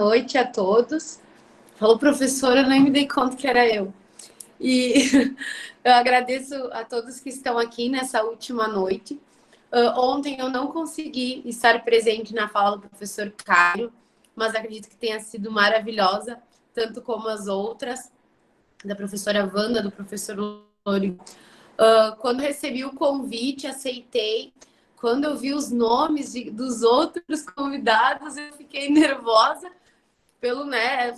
Noite a todos. Falou, professora, eu nem me dei conta que era eu. E eu agradeço a todos que estão aqui nessa última noite. Ontem eu não consegui estar presente na fala do professor Caio, mas acredito que tenha sido maravilhosa, tanto como as outras, da professora Wanda, do professor Lori. Quando recebi o convite, aceitei. Quando eu vi os nomes dos outros convidados, eu fiquei nervosa,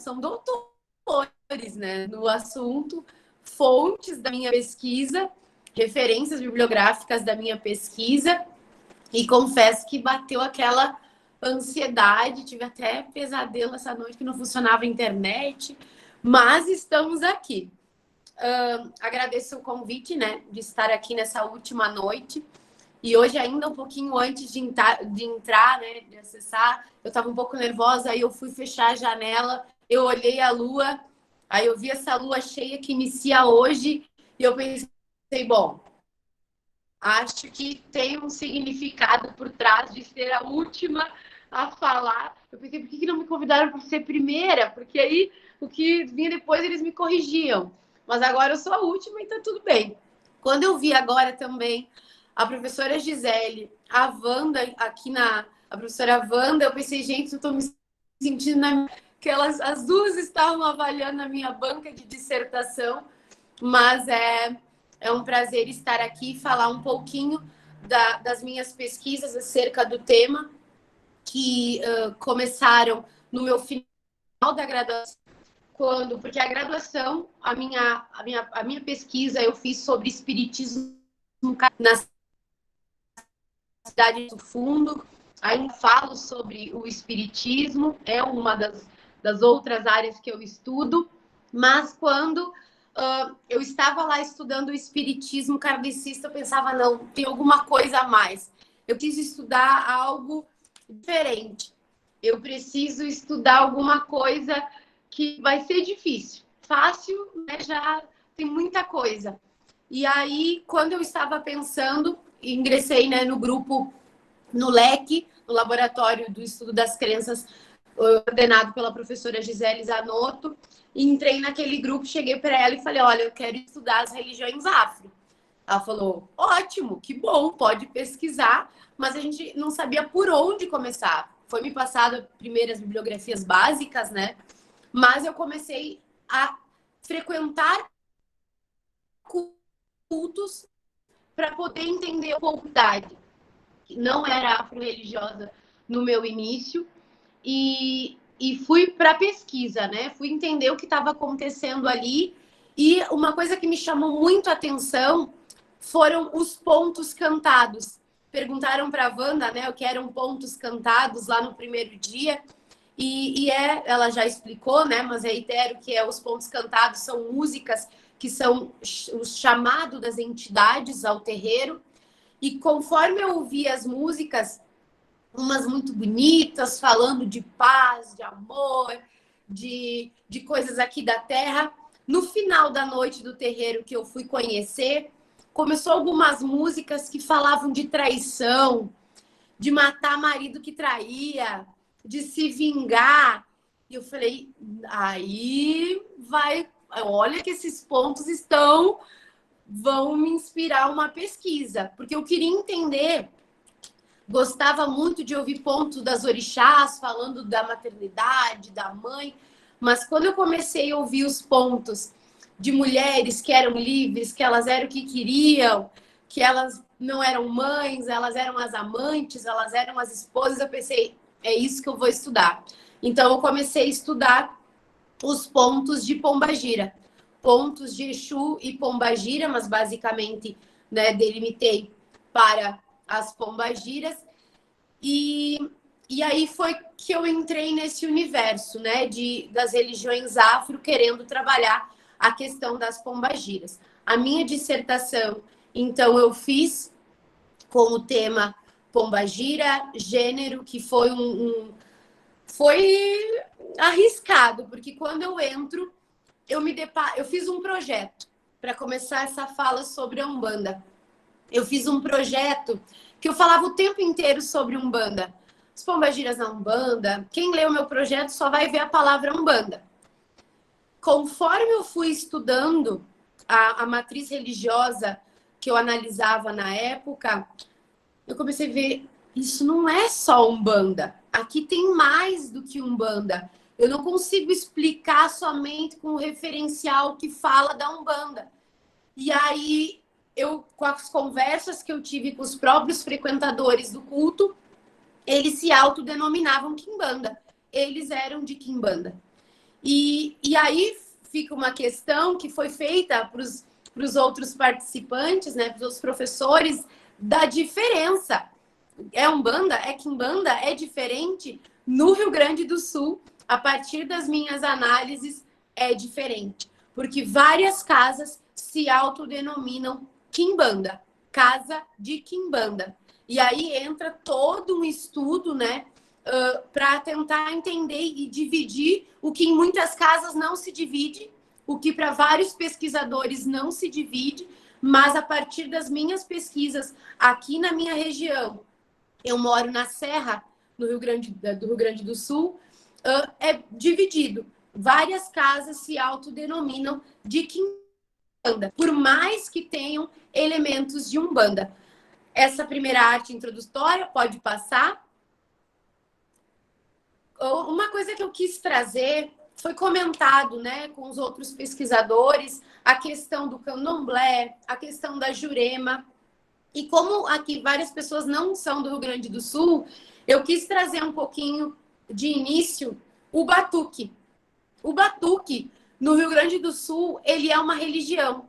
são doutores, né, no assunto, fontes da minha pesquisa, referências bibliográficas da minha pesquisa, e confesso que bateu aquela ansiedade, tive até pesadelo essa noite que não funcionava a internet, mas estamos aqui. Agradeço o convite, né, de estar aqui nessa última noite. E hoje, ainda um pouquinho antes de entrar, né, de acessar, eu estava um pouco nervosa, aí eu fui fechar a janela, eu olhei a lua, aí eu vi essa lua cheia que inicia hoje, e eu pensei, bom, acho que tem um significado por trás de ser a última a falar. Eu pensei, por que não me convidaram para ser primeira? Porque aí o que vinha depois eles me corrigiam. Mas agora eu sou a última, então tudo bem. Quando eu vi agora também a professora Gisele, a Wanda, a professora Wanda, eu pensei, gente, eu estou me sentindo que as duas estavam avaliando a minha banca de dissertação, mas é um prazer estar aqui e falar um pouquinho das minhas pesquisas acerca do tema, que começaram no meu final da graduação, porque a graduação, a minha pesquisa eu fiz sobre espiritismo na cidade do Fundo, ainda falo sobre o espiritismo, é uma das outras áreas que eu estudo, mas quando eu estava lá estudando o espiritismo kardecista, eu pensava, não, tem alguma coisa a mais. Eu preciso estudar algo diferente. Eu preciso estudar alguma coisa que vai ser difícil. Fácil, né, já tem muita coisa. E aí, quando eu estava pensando, ingressei, né, no grupo, no LEC, no Laboratório do Estudo das Crenças, ordenado pela professora Gisele Zanotto, e entrei naquele grupo, cheguei para ela e falei, olha, eu quero estudar as religiões afro. Ela falou, ótimo, que bom, pode pesquisar, mas a gente não sabia por onde começar. Foi me passado primeiras bibliografias básicas, né? Mas eu comecei a frequentar cultos para poder entender a comunidade. Não era afro-religiosa no meu início, e fui para pesquisa, né? Fui entender o que estava acontecendo ali, e uma coisa que me chamou muito a atenção foram os pontos cantados. Perguntaram para a Wanda, né, o que eram pontos cantados lá no primeiro dia, ela já explicou, né, mas reitero que os pontos cantados são músicas que são o chamado das entidades ao terreiro, e conforme eu ouvia as músicas, umas muito bonitas, falando de paz, de amor, de coisas aqui da terra. No final da noite do terreiro que eu fui conhecer, começou algumas músicas que falavam de traição, de matar marido que traía, de se vingar. E eu falei, aí vai, olha que esses pontos vão me inspirar uma pesquisa, porque eu queria entender. Gostava muito de ouvir pontos das orixás, falando da maternidade, da mãe, mas quando eu comecei a ouvir os pontos de mulheres que eram livres, que elas eram o que queriam, que elas não eram mães, elas eram as amantes, elas eram as esposas, eu pensei, é isso que eu vou estudar. Então eu comecei a estudar os pontos de Pombagira, pontos de Exu e Pombagira, mas basicamente, né, delimitei para as pombagiras, e aí foi que eu entrei nesse universo, né, das religiões afro, querendo trabalhar a questão das pombagiras. A minha dissertação, então, eu fiz com o tema pombagira, gênero, que foi foi arriscado, porque quando eu entro, eu fiz um projeto para começar essa fala sobre a Umbanda. Eu fiz um projeto que eu falava o tempo inteiro sobre Umbanda, os pombagiras na Umbanda. Quem lê o meu projeto só vai ver a palavra Umbanda. Conforme eu fui estudando a matriz religiosa que eu analisava na época, eu comecei a ver, isso não é só Umbanda. Aqui tem mais do que Umbanda. Eu não consigo explicar somente com o referencial que fala da Umbanda. E aí, com as conversas que eu tive com os próprios frequentadores do culto, eles se autodenominavam Quimbanda. Eles eram de Quimbanda. E aí fica uma questão que foi feita para os outros participantes, né, para os professores, da diferença. É Umbanda? É Quimbanda? É diferente? No Rio Grande do Sul, a partir das minhas análises, é diferente. Porque várias casas se autodenominam Quimbanda, casa de Quimbanda. E aí entra todo um estudo, né, para tentar entender e dividir o que em muitas casas não se divide, o que para vários pesquisadores não se divide, mas a partir das minhas pesquisas aqui na minha região, eu moro na Serra, do Rio Grande do Sul, é dividido. Várias casas se autodenominam de Quimbanda, por mais que tenham elementos de Umbanda. Essa primeira arte introdutória pode passar. Uma coisa que eu quis trazer foi comentado, né, com os outros pesquisadores, a questão do candomblé, a questão da jurema. E como aqui várias pessoas não são do Rio Grande do Sul, eu quis trazer um pouquinho de início o batuque. O batuque, no Rio Grande do Sul, ele é uma religião.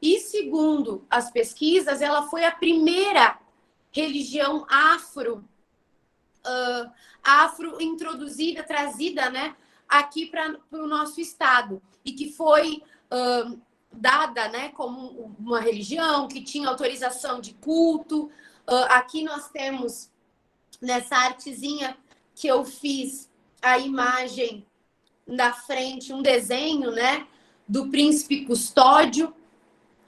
E segundo as pesquisas, ela foi a primeira religião afro introduzida, trazida, né, aqui para o nosso estado. E que foi dada, né, como uma religião, que tinha autorização de culto. Aqui nós temos, nessa artezinha que eu fiz, a imagem na frente, um desenho, né, do príncipe custódio.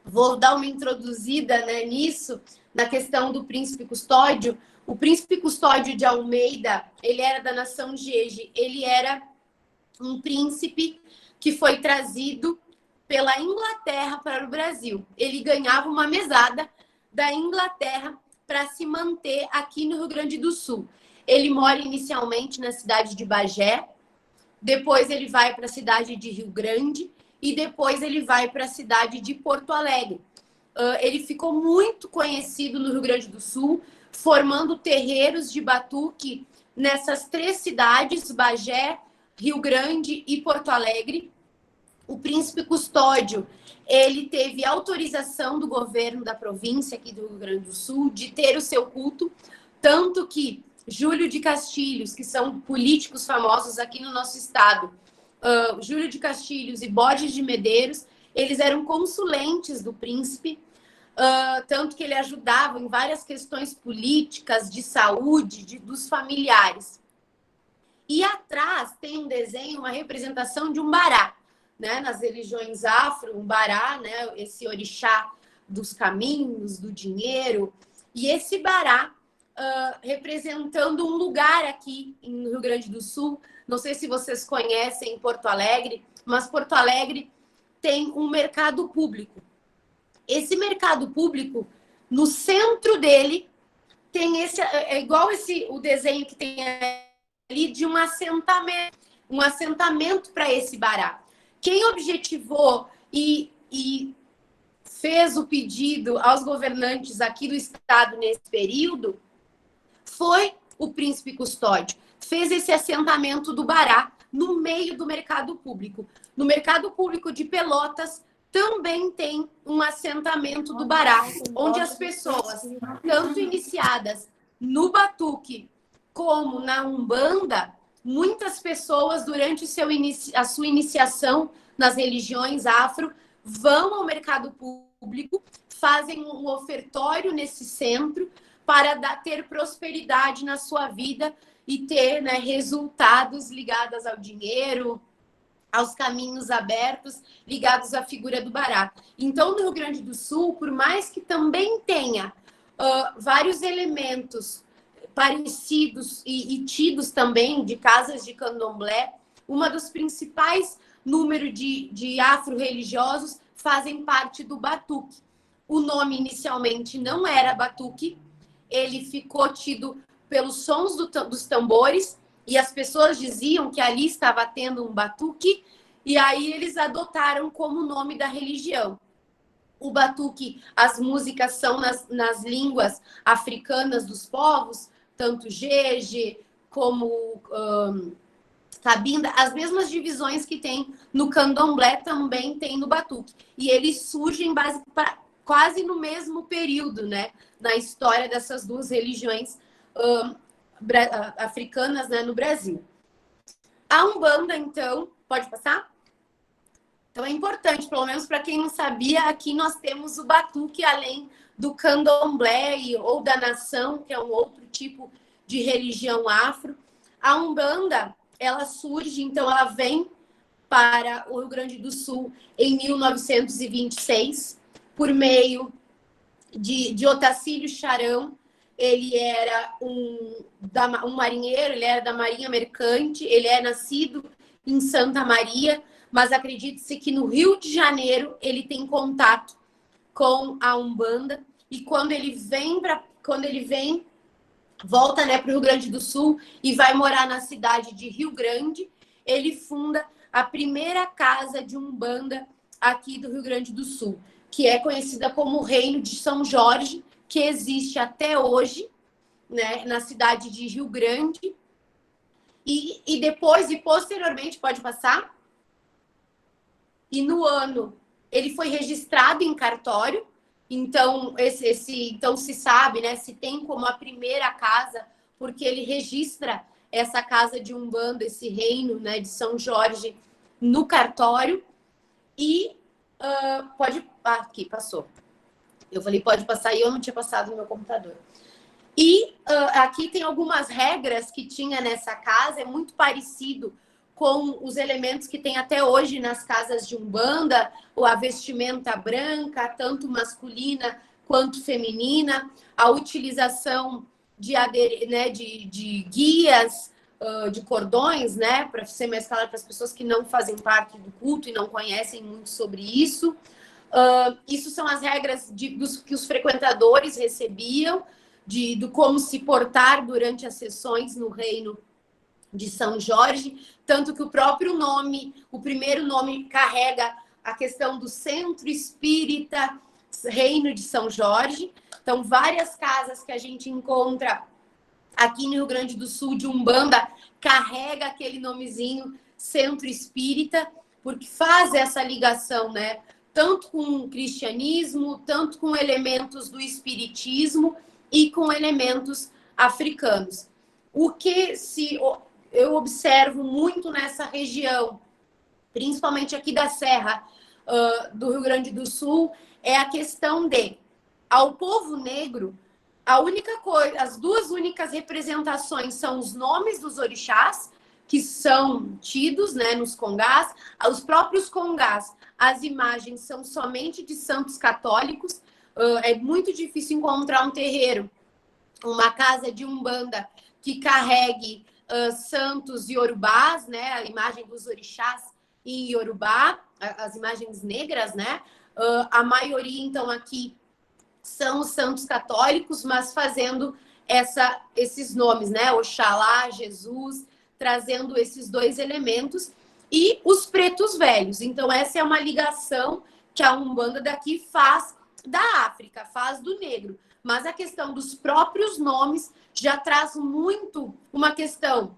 Vou dar uma introduzida, né, nisso, na questão do príncipe custódio. O príncipe custódio de Almeida, ele era da nação Jeje. Ele era um príncipe que foi trazido pela Inglaterra para o Brasil. Ele ganhava uma mesada da Inglaterra para se manter aqui no Rio Grande do Sul. Ele mora inicialmente na cidade de Bagé, depois ele vai para a cidade de Rio Grande e depois ele vai para a cidade de Porto Alegre. Ele ficou muito conhecido no Rio Grande do Sul, formando terreiros de batuque nessas 3 cidades, Bagé, Rio Grande e Porto Alegre. O príncipe custódio, ele teve autorização do governo da província aqui do Rio Grande do Sul de ter o seu culto, tanto que Júlio de Castilhos, que são políticos famosos aqui no nosso estado, Júlio de Castilhos e Borges de Medeiros, eles eram consulentes do príncipe, tanto que ele ajudava em várias questões políticas, de saúde, dos familiares. E atrás tem um desenho, uma representação de um bará, né? Nas religiões afro, um bará, né? Esse orixá dos caminhos, do dinheiro. E esse bará representando um lugar aqui no Rio Grande do Sul. Não sei se vocês conhecem Porto Alegre, mas Porto Alegre tem um mercado público. Esse mercado público, no centro dele, tem igual o desenho que tem ali de um assentamento para esse bará. Quem objetivou e fez o pedido aos governantes aqui do estado nesse período foi o príncipe custódio. Fez esse assentamento do bará no meio do mercado público. No mercado público de Pelotas também tem um assentamento do bará, onde as pessoas, tanto iniciadas no batuque como na Umbanda, muitas pessoas, durante a sua iniciação nas religiões afro, vão ao mercado público, fazem um ofertório nesse centro para ter prosperidade na sua vida e ter, né, resultados ligados ao dinheiro, aos caminhos abertos, ligados à figura do bará. Então, no Rio Grande do Sul, por mais que também tenha vários elementos parecidos e tidos também de casas de candomblé. Uma dos principais números de afro-religiosos fazem parte do batuque. O nome inicialmente não era batuque, ele ficou tido pelos sons dos tambores, e as pessoas diziam que ali estava tendo um batuque, e aí eles adotaram como nome da religião. O batuque, as músicas são nas línguas africanas dos povos, tanto Jeje como Cabinda, as mesmas divisões que tem no candomblé também tem no batuque. E eles surgem quase no mesmo período, né? Na história dessas duas religiões africanas, né, no Brasil. A Umbanda, então, pode passar? Então é importante, pelo menos para quem não sabia, aqui nós temos o batuque, além do candomblé ou da nação, que é um outro tipo de religião afro. A Umbanda, ela surge, então ela vem para o Rio Grande do Sul em 1926, por meio de Otacílio Charão. Ele era um marinheiro, ele era da Marinha Mercante, ele é nascido em Santa Maria, mas acredite-se que no Rio de Janeiro ele tem contato com a Umbanda, e quando ele vem, volta, né, para o Rio Grande do Sul e vai morar na cidade de Rio Grande, ele funda a primeira casa de Umbanda aqui do Rio Grande do Sul, que é conhecida como o Reino de São Jorge, que existe até hoje, né, na cidade de Rio Grande. E depois, e posteriormente, pode passar? E no ano, ele foi registrado em cartório. Então, então se sabe, né, se tem como a primeira casa, porque ele registra essa casa de Umbanda, esse reino, né, de São Jorge, no cartório. E pode... aqui, passou. Eu falei, pode passar, e eu não tinha passado no meu computador. E aqui tem algumas regras que tinha nessa casa, é muito parecido com os elementos que tem até hoje nas casas de Umbanda, a vestimenta branca, tanto masculina quanto feminina, a utilização de guias, de cordões, né, para ser mais claro para as pessoas que não fazem parte do culto e não conhecem muito sobre isso. Isso são as regras que os frequentadores recebiam, do como se portar durante as sessões no reino de São Jorge, tanto que o próprio nome, o primeiro nome, carrega a questão do Centro Espírita Reino de São Jorge. Então, várias casas que a gente encontra aqui no Rio Grande do Sul de Umbanda carrega aquele nomezinho Centro Espírita, porque faz essa ligação, né? Tanto com o cristianismo, tanto com elementos do espiritismo e com elementos africanos. O que eu observo muito nessa região, principalmente aqui da Serra do Rio Grande do Sul, é a questão ao povo negro, as duas únicas representações são os nomes dos orixás, que são tidos, né, nos congás. Os próprios congás, as imagens são somente de santos católicos. É muito difícil encontrar um terreiro, uma casa de Umbanda que carregue santos iorubás, né, a imagem dos orixás em Iorubá, as imagens negras, né? A maioria, então, aqui são os santos católicos, mas fazendo esses nomes, né? Oxalá, Jesus, trazendo esses dois elementos. E os pretos velhos. Então, essa é uma ligação que a Umbanda daqui faz da África, faz do negro. Mas a questão dos próprios nomes já traz muito uma questão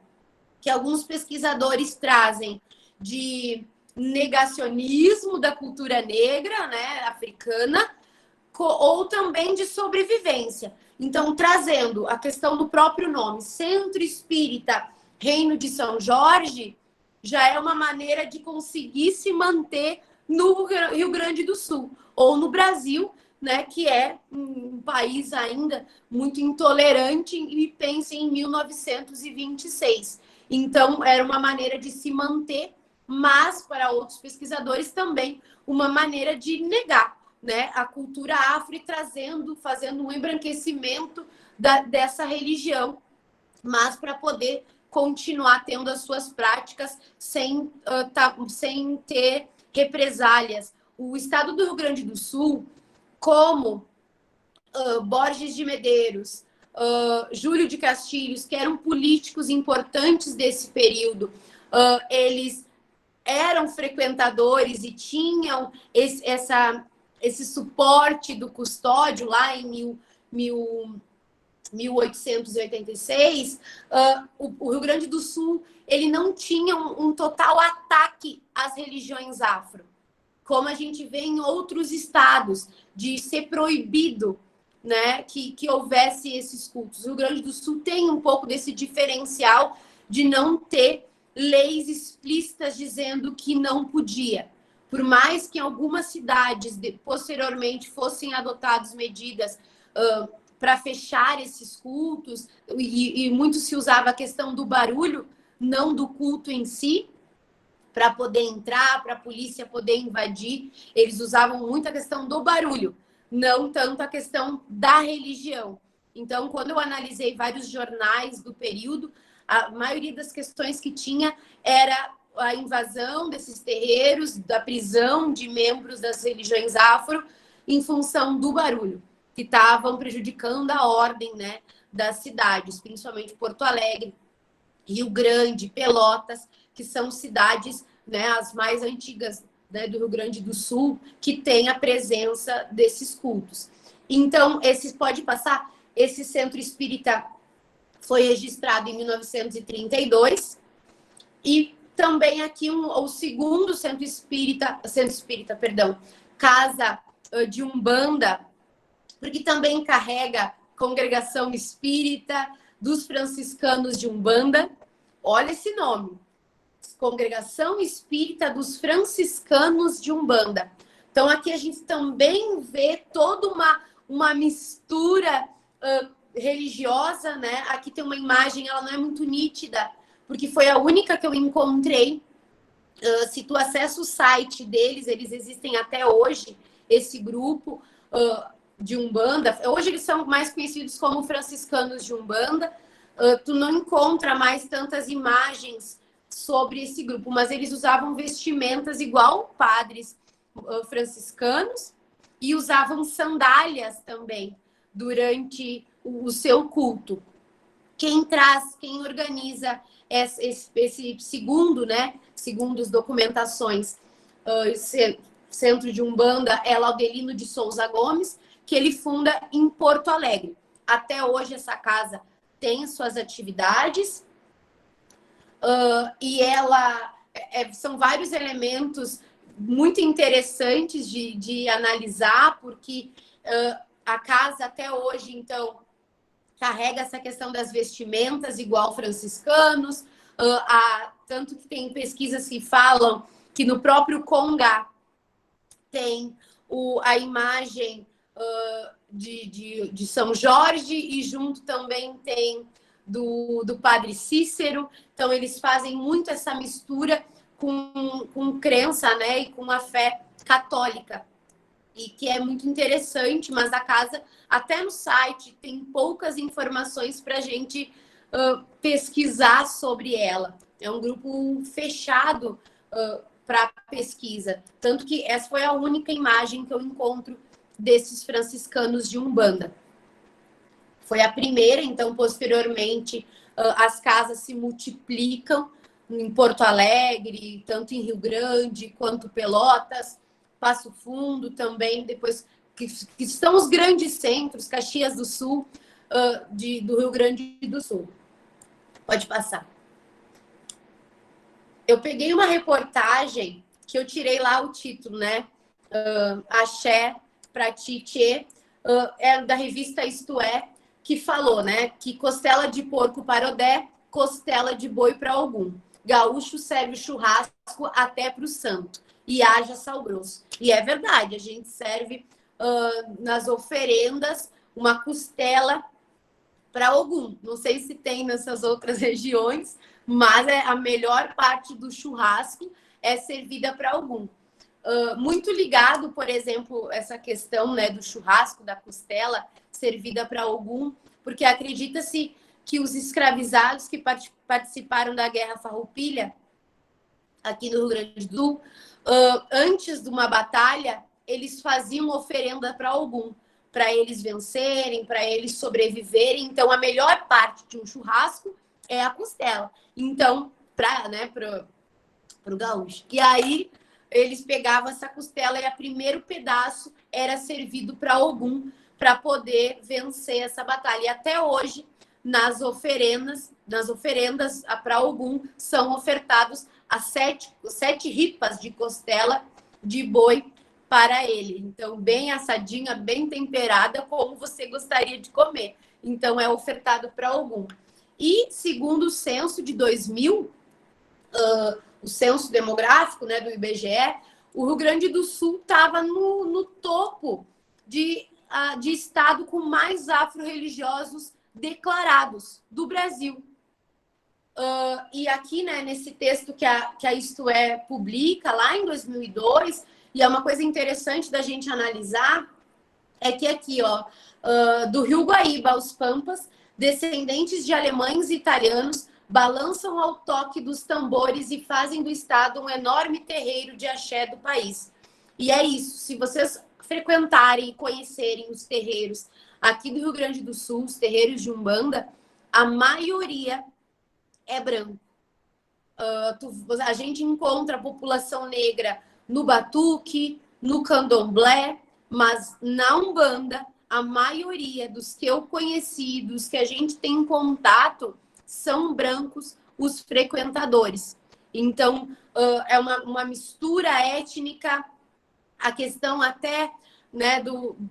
que alguns pesquisadores trazem de negacionismo da cultura negra, né, africana, ou também de sobrevivência. Então, trazendo a questão do próprio nome, Centro Espírita Reino de São Jorge, já é uma maneira de conseguir se manter no Rio Grande do Sul, ou no Brasil, né, que é um país ainda muito intolerante, e pense em 1926. Então, era uma maneira de se manter, mas, para outros pesquisadores, também uma maneira de negar, né, a cultura afro, fazendo um embranquecimento dessa religião mas para poder continuar tendo as suas práticas sem ter represálias. O estado do Rio Grande do Sul, como Borges de Medeiros, Júlio de Castilhos, que eram políticos importantes desse período, eles eram frequentadores e tinham esse suporte do custódio lá em 1886, o Rio Grande do Sul ele não tinha um total ataque às religiões afro, como a gente vê em outros estados, de ser proibido, né, que houvesse esses cultos. O Rio Grande do Sul tem um pouco desse diferencial de não ter leis explícitas dizendo que não podia. Por mais que em algumas cidades posteriormente fossem adotadas medidas para fechar esses cultos, e muito se usava a questão do barulho, não do culto em si, para poder entrar, para a polícia poder invadir. Eles usavam muito a questão do barulho, não tanto a questão da religião. Então, quando eu analisei vários jornais do período, a maioria das questões que tinha era a invasão desses terreiros, da prisão de membros das religiões afro, em função do barulho, que estavam prejudicando a ordem, né, das cidades, principalmente Porto Alegre, Rio Grande, Pelotas, que são cidades, né, as mais antigas, né, do Rio Grande do Sul, que tem a presença desses cultos. Então, pode passar, esse centro espírita foi registrado em 1932, e também aqui o segundo centro espírita, Casa de Umbanda, porque também carrega Congregação Espírita dos Franciscanos de Umbanda. Olha esse nome, Congregação Espírita dos Franciscanos de Umbanda. Então aqui a gente também vê toda uma mistura religiosa, né? Aqui tem uma imagem, ela não é muito nítida, porque foi a única que eu encontrei. Se tu acessa o site deles, eles existem até hoje, esse grupo de Umbanda. Hoje eles são mais conhecidos como franciscanos de Umbanda. Tu não encontra mais tantas imagens sobre esse grupo, mas eles usavam vestimentas igual padres franciscanos e usavam sandálias também durante o seu culto. Quem organiza esse segundo, né, segundo as documentações, esse centro de Umbanda é Laudelino de Souza Gomes, que ele funda em Porto Alegre. Até hoje essa casa tem suas atividades, e ela são vários elementos muito interessantes de analisar, porque a casa até hoje, então, carrega essa questão das vestimentas igual franciscanos, tanto que tem pesquisas que falam que no próprio Congá tem a imagem de São Jorge, e junto também tem do Padre Cícero. Então eles fazem muito essa mistura com crença, né, e com a fé católica, e que é muito interessante. Mas a casa, até no site, tem poucas informações para a gente pesquisar sobre ela. É um grupo fechado para pesquisa. Tanto que essa foi a única imagem que eu encontro desses franciscanos de Umbanda. Foi a primeira, então, posteriormente, as casas se multiplicam em Porto Alegre, tanto em Rio Grande quanto Pelotas, Passo Fundo também, depois que são os grandes centros, Caxias do Sul, do Rio Grande do Sul. Pode passar. Eu peguei uma reportagem que eu tirei lá o título, né? Axé pra ti, tchê, é da revista Isto É, que falou, né? Que costela de porco para Odé, costela de boi para algum. Gaúcho serve churrasco até para o santo. E haja sal grosso. E é verdade, a gente serve nas oferendas uma costela para Ogum. Não sei se tem nessas outras regiões, mas a melhor parte do churrasco é servida para Ogum. Muito ligado, por exemplo, essa questão, né, do churrasco, da costela servida para Ogum, porque acredita-se que os escravizados que participaram da Guerra Farroupilha, aqui no Rio Grande do Sul, antes de uma batalha, eles faziam oferenda para algum, para eles vencerem, para eles sobreviverem. Então, a melhor parte de um churrasco é a costela. Então, para o gaúcho. E aí, eles pegavam essa costela e o primeiro pedaço era servido para algum, para poder vencer essa batalha. E até hoje, nas oferendas para algum, são ofertados as 7 ripas de costela de boi para ele. Então, bem assadinha, bem temperada, como você gostaria de comer. Então, é ofertado para algum. E, segundo o censo de 2000, o censo demográfico, né, do IBGE, o Rio Grande do Sul estava no topo de estado com mais afro-religiosos declarados do Brasil. E aqui, né, nesse texto que a Isto É publica, lá em 2002, e é uma coisa interessante da gente analisar, é que aqui, do Rio Guaíba aos Pampas, descendentes de alemães e italianos balançam ao toque dos tambores e fazem do estado um enorme terreiro de axé do país. E é isso, se vocês frequentarem e conhecerem os terreiros aqui do Rio Grande do Sul, os terreiros de Umbanda, a maioria é branco. A gente encontra a população negra no batuque, no candomblé, mas na Umbanda, a maioria dos que eu conheci, dos que a gente tem contato, são brancos os frequentadores. Então, é uma mistura étnica, a questão até, né,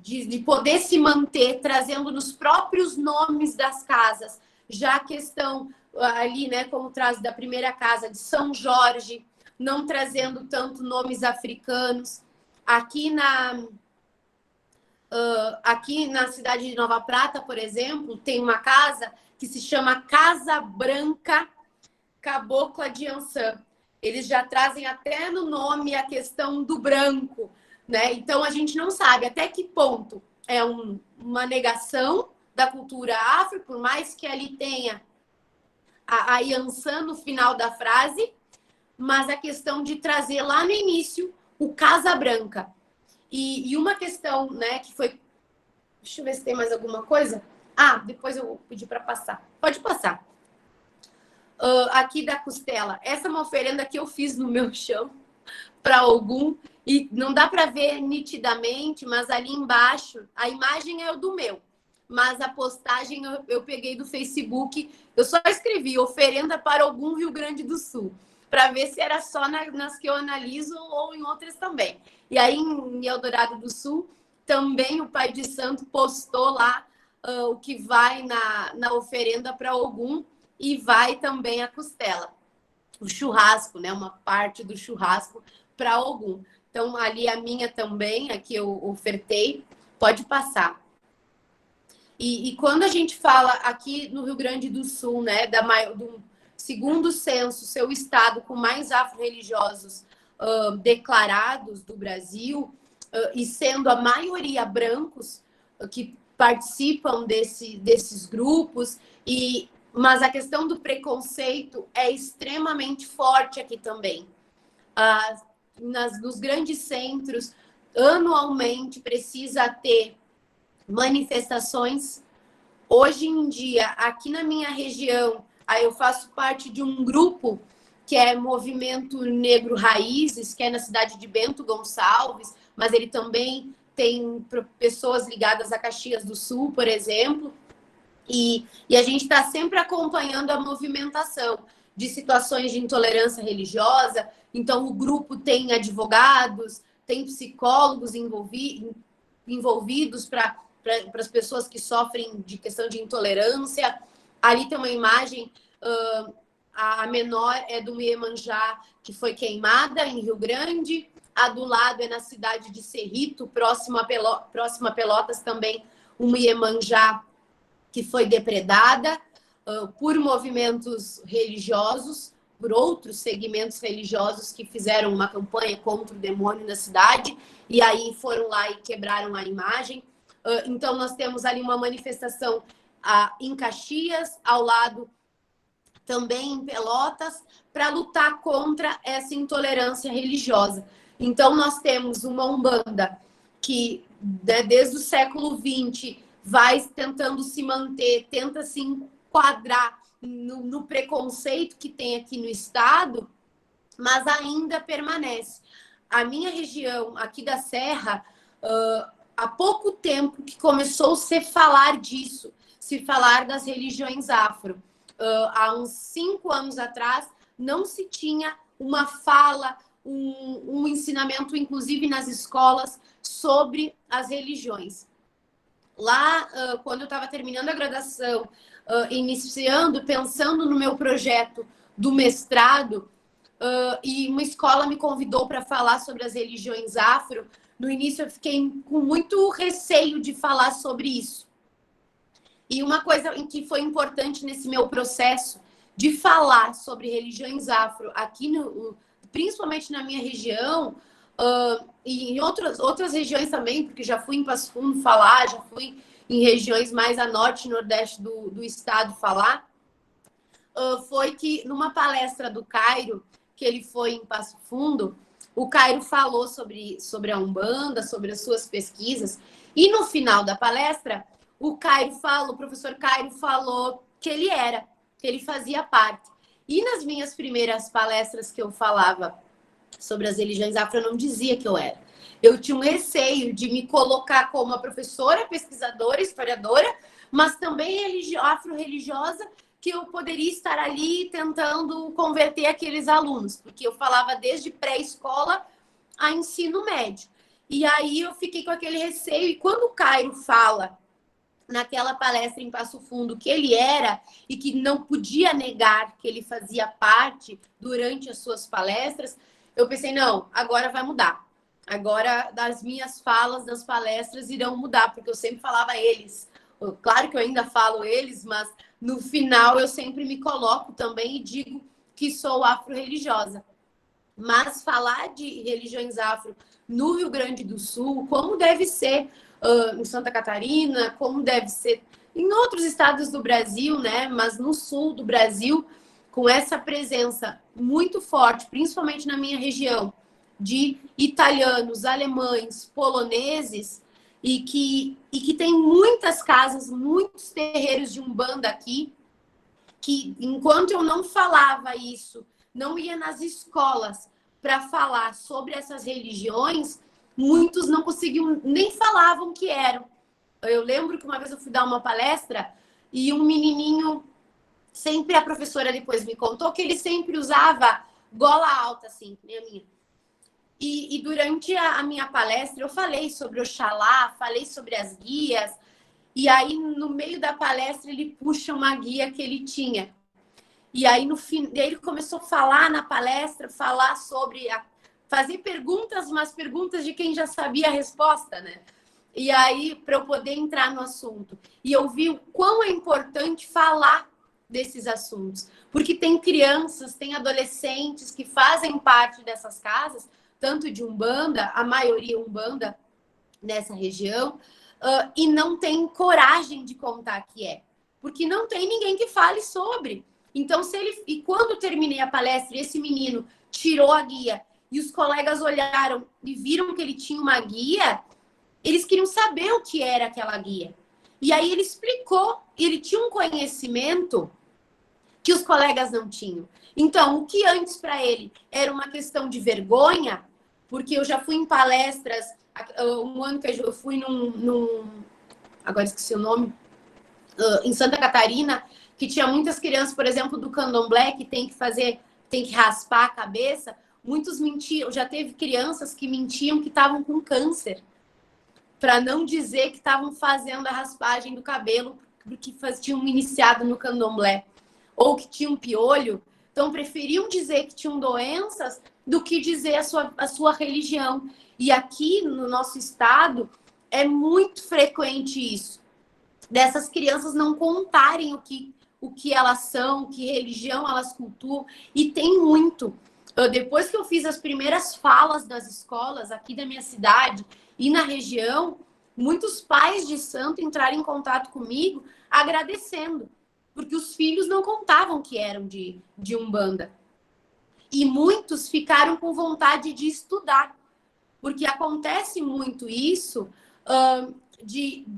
de poder se manter, trazendo nos próprios nomes das casas, já a questão ali, né, como traz da primeira casa de São Jorge, não trazendo tanto nomes africanos. Aqui na cidade de Nova Prata, por exemplo, tem uma casa que se chama Casa Branca Cabocla de Ançã. Eles já trazem até no nome a questão do branco, né? Então a gente não sabe até que ponto é uma negação da cultura afro, por mais que ali tenha a Yansan no final da frase, mas a questão de trazer lá no início o Casa Branca. E uma questão, né, que foi... Deixa eu ver se tem mais alguma coisa. Depois eu vou pedir para passar. Pode passar. Aqui da costela. Essa é uma oferenda que eu fiz no meu chão para algum. E não dá para ver nitidamente, mas ali embaixo, a imagem é o do meu. Mas a postagem eu peguei do Facebook. Eu só escrevi oferenda para algum Rio Grande do Sul, para ver se era só nas que eu analiso ou em outras também. E aí, em Eldorado do Sul, também o Pai de Santo postou lá o que vai na oferenda para algum, e vai também a costela. O churrasco, né? Uma parte do churrasco para algum. Então, ali a minha também, aqui eu ofertei, pode passar. E quando a gente fala aqui no Rio Grande do Sul, né, do segundo censo, seu estado com mais afro-religiosos declarados do Brasil, e sendo a maioria brancos que participam desses grupos, mas a questão do preconceito é extremamente forte aqui também. Nos grandes centros, anualmente precisa ter manifestações. Hoje em dia, aqui na minha região, eu faço parte de um grupo que é Movimento Negro Raízes, que é na cidade de Bento Gonçalves, mas ele também tem pessoas ligadas a Caxias do Sul, por exemplo, e a gente está sempre acompanhando a movimentação de situações de intolerância religiosa. Então, o grupo tem advogados, tem psicólogos envolvidos para as pessoas que sofrem de questão de intolerância. Ali tem uma imagem, a menor é do Iemanjá, que foi queimada em Rio Grande. A do lado é na cidade de Cerrito, próxima a Pelotas, também uma Iemanjá que foi depredada por movimentos religiosos, por outros segmentos religiosos que fizeram uma campanha contra o demônio na cidade, e aí foram lá e quebraram a imagem. Então, nós temos ali uma manifestação em Caxias, ao lado também em Pelotas, para lutar contra essa intolerância religiosa. Então, nós temos uma Umbanda que, desde o século XX, vai tentando se manter, tenta se enquadrar no preconceito que tem aqui no estado, mas ainda permanece. A minha região aqui da Serra, há pouco tempo que começou a se falar disso, se falar das religiões afro. Há uns 5 anos atrás, não se tinha uma fala, um ensinamento, inclusive nas escolas, sobre as religiões. Lá, quando eu estava terminando a graduação, iniciando, pensando no meu projeto do mestrado, e uma escola me convidou para falar sobre as religiões afro. No início, eu fiquei com muito receio de falar sobre isso. E uma coisa que foi importante nesse meu processo de falar sobre religiões afro aqui, principalmente na minha região, e em outras regiões também, porque já fui em Passo Fundo falar, já fui em regiões mais a norte e nordeste do estado falar, foi que numa palestra do Cairo, que ele foi em Passo Fundo, o Cairo falou sobre a Umbanda, sobre as suas pesquisas, e no final da palestra, o professor Cairo falou que ele fazia parte. E nas minhas primeiras palestras que eu falava sobre as religiões afro, eu não dizia que eu era. Eu tinha um receio de me colocar como uma professora, pesquisadora, historiadora, mas também afro-religiosa, que eu poderia estar ali tentando converter aqueles alunos, porque eu falava desde pré-escola a ensino médio. E aí eu fiquei com aquele receio, e quando o Cairo fala naquela palestra em Passo Fundo que ele era e que não podia negar que ele fazia parte durante as suas palestras, eu pensei, não, agora vai mudar. Agora, das minhas falas, das palestras, irão mudar, porque eu sempre falava eles. Claro que eu ainda falo eles, mas no final eu sempre me coloco também e digo que sou afro-religiosa. Mas falar de religiões afro no Rio Grande do Sul, como deve ser em Santa Catarina, como deve ser em outros estados do Brasil, né? Mas no sul do Brasil, com essa presença muito forte, principalmente na minha região, de italianos, alemães, poloneses, e que tem muitas casas, muitos terreiros de Umbanda aqui, que enquanto eu não falava isso, não ia nas escolas para falar sobre essas religiões, muitos não conseguiam, nem falavam que eram. Eu lembro que uma vez eu fui dar uma palestra e um menininho, sempre a professora depois me contou que ele sempre usava gola alta, assim, nem a minha. E durante a minha palestra eu falei sobre Oxalá, falei sobre as guias, e aí no meio da palestra ele puxa uma guia que ele tinha. E aí no fim, ele começou a falar na palestra, falar sobre fazer perguntas, mas perguntas de quem já sabia a resposta, né? E aí, para eu poder entrar no assunto. E eu vi o quão é importante falar desses assuntos. Porque tem crianças, tem adolescentes que fazem parte dessas casas, tanto de Umbanda, a maioria Umbanda nessa região, e não tem coragem de contar que é. Porque não tem ninguém que fale sobre. Então, e quando terminei a palestra, esse menino tirou a guia e os colegas olharam e viram que ele tinha uma guia, eles queriam saber o que era aquela guia. E aí ele explicou, ele tinha um conhecimento que os colegas não tinham. Então, o que antes para ele era uma questão de vergonha, porque eu já fui em palestras, um ano que eu fui agora esqueci o nome, em Santa Catarina, que tinha muitas crianças, por exemplo, do candomblé, que tem que raspar a cabeça. Muitos mentiam, já teve crianças que mentiam que estavam com câncer, para não dizer que estavam fazendo a raspagem do cabelo, porque tinham iniciado no candomblé, ou que tinham piolho. Então, preferiam dizer que tinham doenças do que dizer a sua religião. E aqui no nosso estado é muito frequente isso, dessas crianças não contarem o que elas são, que religião elas cultuam, e tem muito. Depois que eu fiz as primeiras falas das escolas aqui da minha cidade e na região, muitos pais de santo entraram em contato comigo agradecendo, porque os filhos não contavam que eram de Umbanda. E muitos ficaram com vontade de estudar, porque acontece muito isso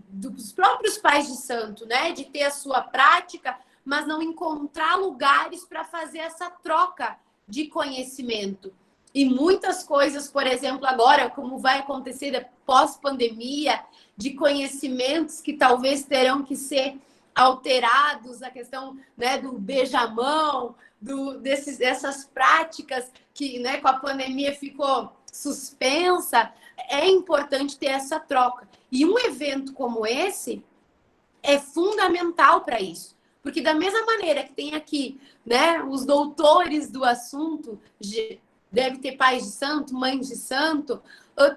dos próprios pais de santo, né? De ter a sua prática, mas não encontrar lugares para fazer essa troca de conhecimento. E muitas coisas, por exemplo, agora, como vai acontecer pós-pandemia, de conhecimentos que talvez terão que ser alterados, a questão, né, do beijamão, dessas práticas que, né, com a pandemia ficou suspensa, é importante ter essa troca. E um evento como esse é fundamental para isso. Porque da mesma maneira que tem aqui, né, os doutores do assunto, deve ter pais de santo, mães de santo,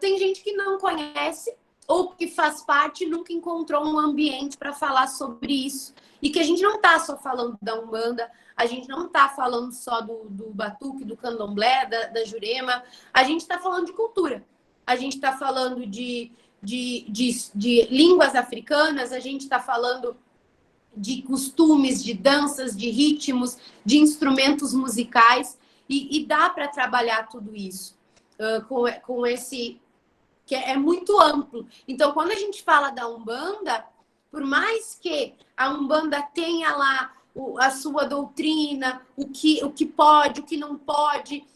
tem gente que não conhece ou que faz parte e nunca encontrou um ambiente para falar sobre isso. E que a gente não está só falando da Umbanda, a gente não está falando só do batuque, do candomblé, da jurema, a gente está falando de cultura. A gente está falando de línguas africanas, a gente está falando de costumes, de danças, de ritmos, de instrumentos musicais, e dá para trabalhar tudo isso com esse... que é muito amplo. Então, quando a gente fala da Umbanda, por mais que a Umbanda tenha lá a sua doutrina, o que pode, o que não pode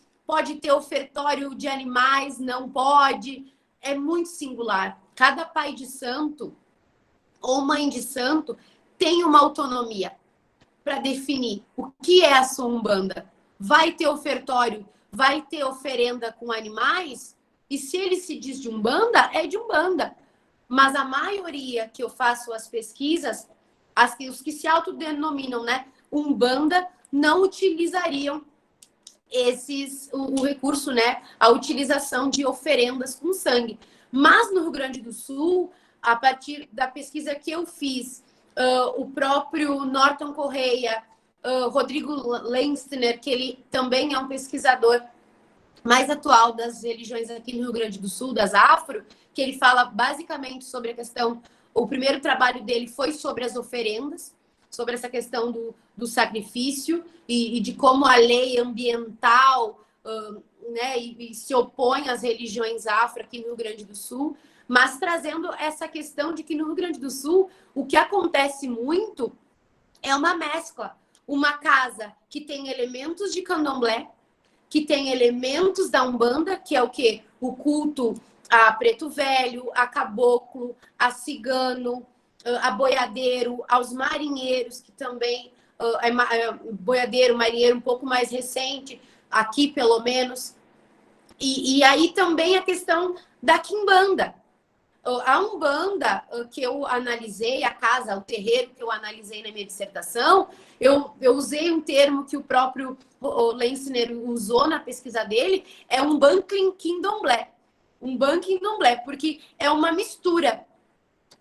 ter ofertório de animais, não pode, é muito singular. Cada pai de santo ou mãe de santo tem uma autonomia para definir o que é a sua Umbanda. Vai ter ofertório, vai ter oferenda com animais, e se ele se diz de Umbanda, é de Umbanda. Mas a maioria que eu faço as pesquisas, os que se autodenominam, né, Umbanda, não utilizariam o recurso, né, a utilização de oferendas com sangue. Mas no Rio Grande do Sul, a partir da pesquisa que eu fiz, o próprio Norton Correia, Rodrigo Lenstner, que ele também é um pesquisador mais atual das religiões aqui no Rio Grande do Sul, das afro, que ele fala basicamente sobre a questão... O primeiro trabalho dele foi sobre as oferendas, sobre essa questão do sacrifício e de como a lei ambiental né, e se opõe às religiões afro aqui no Rio Grande do Sul, mas trazendo essa questão de que no Rio Grande do Sul o que acontece muito é uma mescla. Uma casa que tem elementos de candomblé, que tem elementos da Umbanda, que é o quê? O culto a preto velho, a caboclo, a cigano, a boiadeiro, aos marinheiros, que também boiadeiro, marinheiro um pouco mais recente, aqui pelo menos. E aí também a questão da quimbanda. A Umbanda que eu analisei, a casa, o terreiro que eu analisei na minha dissertação, eu usei um termo que o próprio Lenstner usou na pesquisa dele, é um banking candomblé. Um banking candomblé, porque é uma mistura.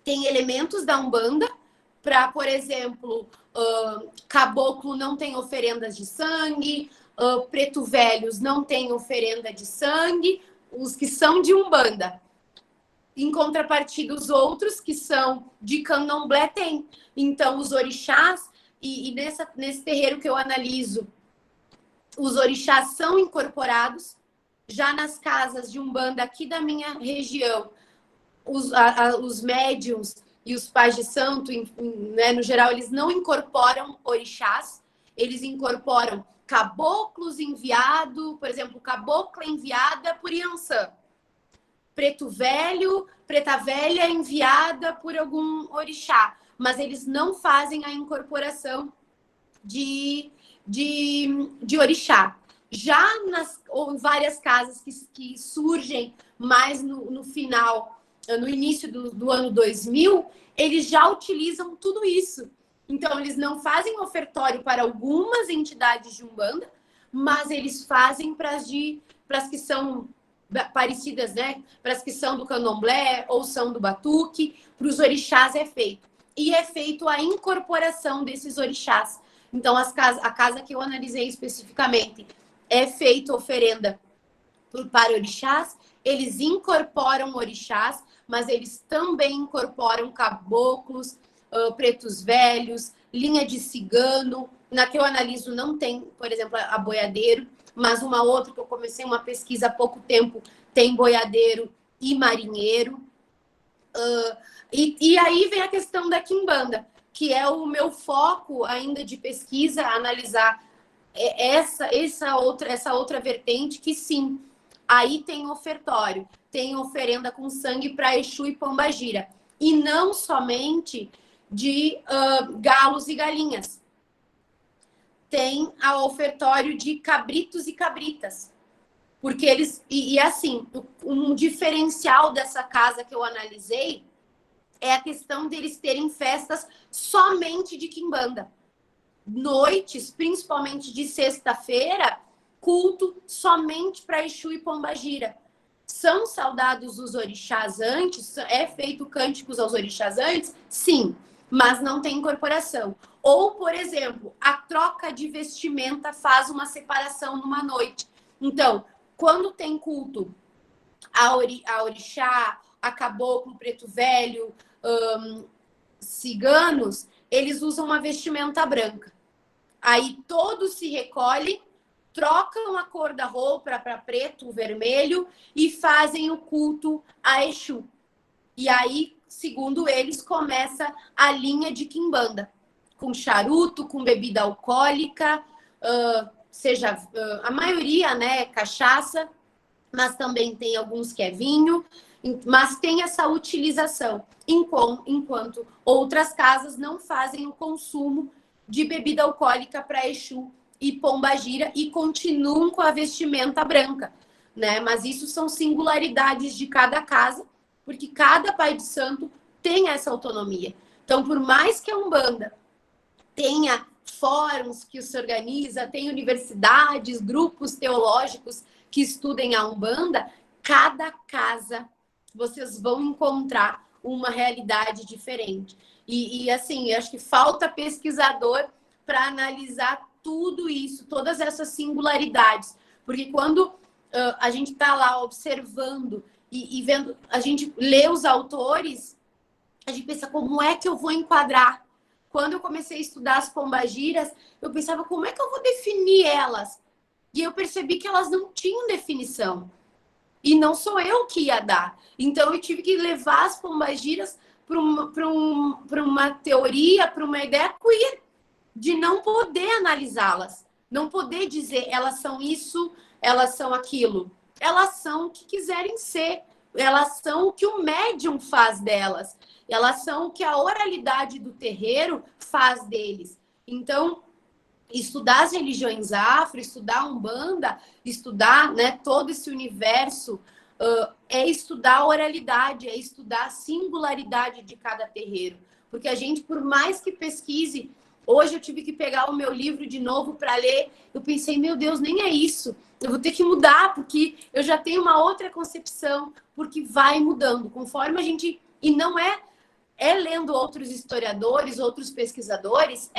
Tem elementos da Umbanda, para, por exemplo, caboclo não tem oferendas de sangue, preto velhos não tem oferenda de sangue, os que são de Umbanda. Em contrapartida, os outros que são de candomblé tem. Então, os orixás, e nesse terreiro que eu analiso, os orixás são incorporados. Já nas casas de Umbanda aqui da minha região, os médiums e os pais de santo, né, no geral, eles não incorporam orixás, eles incorporam caboclos enviado, por exemplo, cabocla enviada por Iansã. Preto velho, preta velha enviada por algum orixá, mas eles não fazem a incorporação de orixá. Já ou várias casas que surgem mais no final, no início do ano 2000, eles já utilizam tudo isso. Então, eles não fazem ofertório para algumas entidades de Umbanda, mas eles fazem para as que são parecidas, né? Para as que são do candomblé ou são do batuque, para os orixás é feito. E é feito a incorporação desses orixás. Então, a casa que eu analisei especificamente, é feita oferenda para orixás, eles incorporam orixás, mas eles também incorporam caboclos, pretos velhos, linha de cigano. Na que eu analiso não tem, por exemplo, a boiadeiro, mas uma outra que eu comecei uma pesquisa há pouco tempo tem boiadeiro e marinheiro. E aí vem a questão da quimbanda, que é o meu foco ainda de pesquisa, analisar essa outra vertente, que sim, aí tem ofertório, tem oferenda com sangue para Exu e Pombagira. E não somente de galos e galinhas. Tem a ofertório de cabritos e cabritas. Porque eles... E assim, um diferencial dessa casa que eu analisei é a questão deles terem festas somente de quimbanda. Noites, principalmente de sexta-feira, culto somente para Exu e Pombagira. São saudados os orixás antes? É feito cânticos aos orixás antes? Sim, mas não tem incorporação. Ou, por exemplo, a troca de vestimenta faz uma separação numa noite. Então, quando tem culto a orixá, a caboclo, preto velho, ciganos, eles usam uma vestimenta branca. Aí todos se recolhem, trocam a cor da roupa para preto, vermelho e fazem o culto a Exu. E aí, segundo eles, começa a linha de quimbanda, com charuto, com bebida alcoólica, a maioria, né, cachaça, mas também tem alguns que é vinho, mas tem essa utilização, enquanto outras casas não fazem o consumo de bebida alcoólica para Exu e Pombagira e continuam com a vestimenta branca, né? Mas isso são singularidades de cada casa, porque cada pai de santo tem essa autonomia. Então, por mais que a Umbanda tenha fóruns que se organiza, tem universidades, grupos teológicos que estudem a Umbanda, cada casa vocês vão encontrar uma realidade diferente. E assim, acho que falta pesquisador para analisar tudo isso, todas essas singularidades. Porque quando a gente está lá observando e vendo, a gente lê os autores, a gente pensa, como é que eu vou enquadrar? Quando eu comecei a estudar as pombagiras, eu pensava, como é que eu vou definir elas? E eu percebi que elas não tinham definição. E não sou eu que ia dar. Então, eu tive que levar as pombagiras para uma teoria, para uma ideia queer, de não poder analisá-las. Não poder dizer, elas são isso, elas são aquilo. Elas são o que quiserem ser. Elas são o que o médium faz delas. Elas são o que a oralidade do terreiro faz deles. Então, estudar as religiões afro, estudar a Umbanda, estudar, né, todo esse universo, é estudar a oralidade, é estudar a singularidade de cada terreiro. Porque a gente, por mais que pesquise, hoje eu tive que pegar o meu livro de novo para ler, eu pensei, meu Deus, nem é isso. Eu vou ter que mudar, porque eu já tenho uma outra concepção, porque vai mudando, conforme a gente... E não é lendo outros historiadores, outros pesquisadores,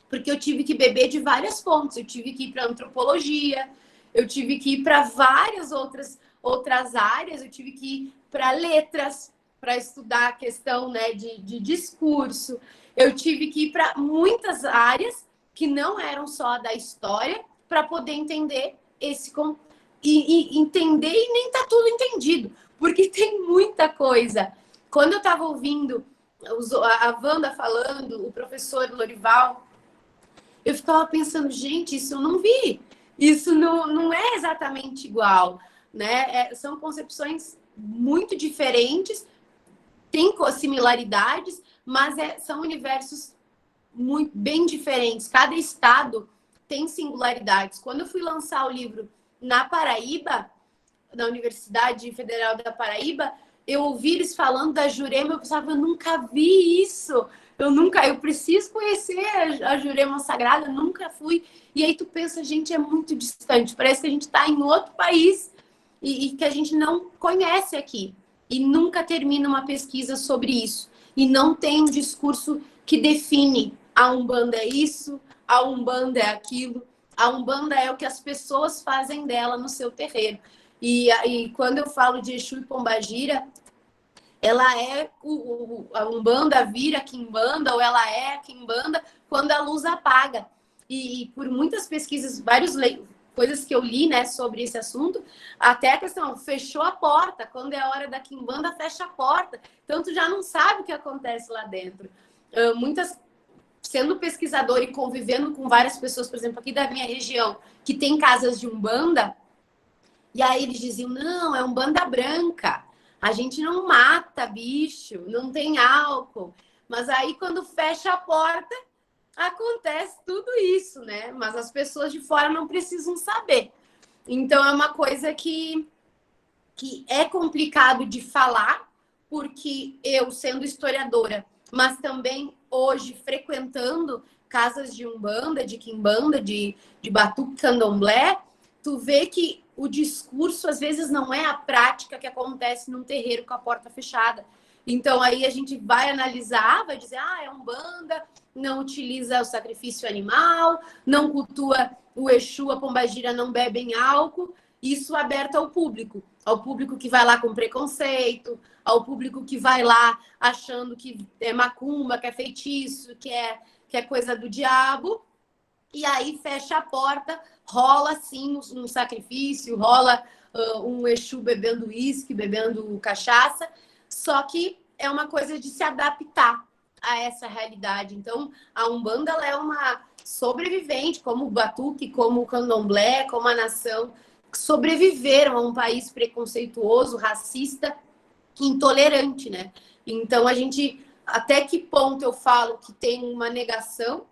porque eu tive que beber de várias fontes. Eu tive que ir para antropologia, eu tive que ir para várias outras áreas, eu tive que ir para letras, para estudar a questão, né, de discurso. Eu tive que ir para muitas áreas que não eram só da história, para poder entender entender, e nem tá tudo entendido, porque tem muita coisa. Quando eu estava ouvindo a Wanda falando, o professor Lorival, eu ficava pensando, gente, isso eu não vi. Isso não é exatamente igual, né? São concepções muito diferentes, tem similaridades, mas são universos muito, bem diferentes. Cada estado tem singularidades. Quando eu fui lançar o livro na Paraíba, na Universidade Federal da Paraíba, eu ouvi eles falando da Jurema, eu pensava, eu nunca vi isso. Eu preciso conhecer a Jurema Sagrada, eu nunca fui. E aí tu pensa, gente, é muito distante. Parece que a gente está em outro país e que a gente não conhece aqui. E nunca termina uma pesquisa sobre isso. E não tem um discurso que define a Umbanda é isso, a Umbanda é aquilo. A Umbanda é o que as pessoas fazem dela no seu terreiro. E quando eu falo de Exu e Pombagira, ela é a Umbanda vira Quimbanda, ou ela é a Quimbanda quando a luz apaga. E por muitas pesquisas, coisas que eu li, né, sobre esse assunto, até a questão, fechou a porta, quando é a hora da Quimbanda, fecha a porta. Então, tu já não sabe o que acontece lá dentro. Sendo pesquisador e convivendo com várias pessoas, por exemplo, aqui da minha região, que tem casas de Umbanda, e aí eles diziam, não, é Umbanda branca, a gente não mata bicho, não tem álcool. Mas aí, quando fecha a porta, acontece tudo isso, né? Mas as pessoas de fora não precisam saber. Então, é uma coisa que é complicado de falar, porque eu, sendo historiadora, mas também hoje frequentando casas de Umbanda, de Quimbanda, de Batuque Candomblé, tu vê que o discurso, às vezes, não é a prática que acontece num terreiro com a porta fechada. Então, aí a gente vai analisar, vai dizer, é Umbanda, não utiliza o sacrifício animal, não cultua o Exu, a Pombagira, não bebem álcool. Isso aberto ao público que vai lá com preconceito, ao público que vai lá achando que é macumba, que é feitiço, que é coisa do diabo. E aí fecha a porta, rola sim um sacrifício, rola um Exu bebendo uísque, bebendo cachaça, só que é uma coisa de se adaptar a essa realidade. Então, a Umbanda ela é uma sobrevivente, como o Batuque, como o Candomblé, como a nação, que sobreviveram a um país preconceituoso, racista, intolerante, né? Então, até que ponto eu falo que tem uma negação,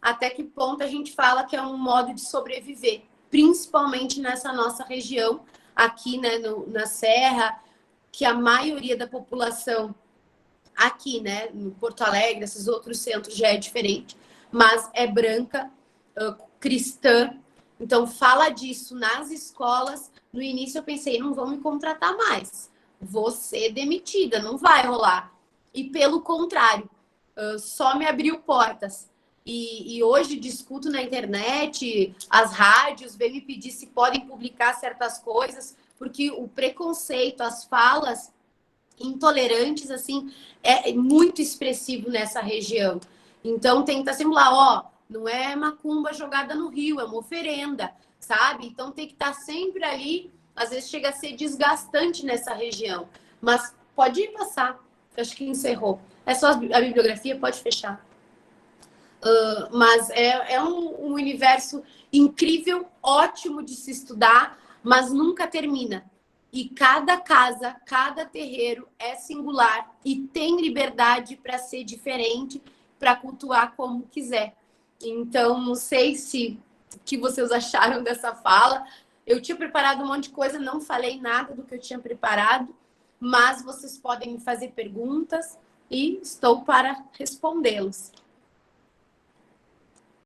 até que ponto a gente fala que é um modo de sobreviver, principalmente nessa nossa região, aqui, né, na Serra, que a maioria da população aqui, né, no Porto Alegre, esses outros centros já é diferente, mas é branca, cristã. Então, fala disso nas escolas. No início eu pensei, não vão me contratar mais, vou ser demitida, não vai rolar. E pelo contrário, só me abriu portas. E hoje discuto na internet, as rádios vêm me pedir se podem publicar certas coisas, porque o preconceito, as falas intolerantes, assim, é muito expressivo nessa região. Então, tem que estar sempre lá, não é macumba jogada no rio, é uma oferenda, sabe? Então, tem que estar sempre ali, às vezes chega a ser desgastante nessa região. Mas pode ir passar, acho que encerrou. É só a bibliografia, pode fechar. Mas é um universo incrível, ótimo de se estudar, mas nunca termina. E cada casa, cada terreiro é singular e tem liberdade para ser diferente, para cultuar como quiser. Então, não sei o que vocês acharam dessa fala. Eu tinha preparado um monte de coisa, não falei nada do que eu tinha preparado, mas vocês podem me fazer perguntas e estou para respondê-los.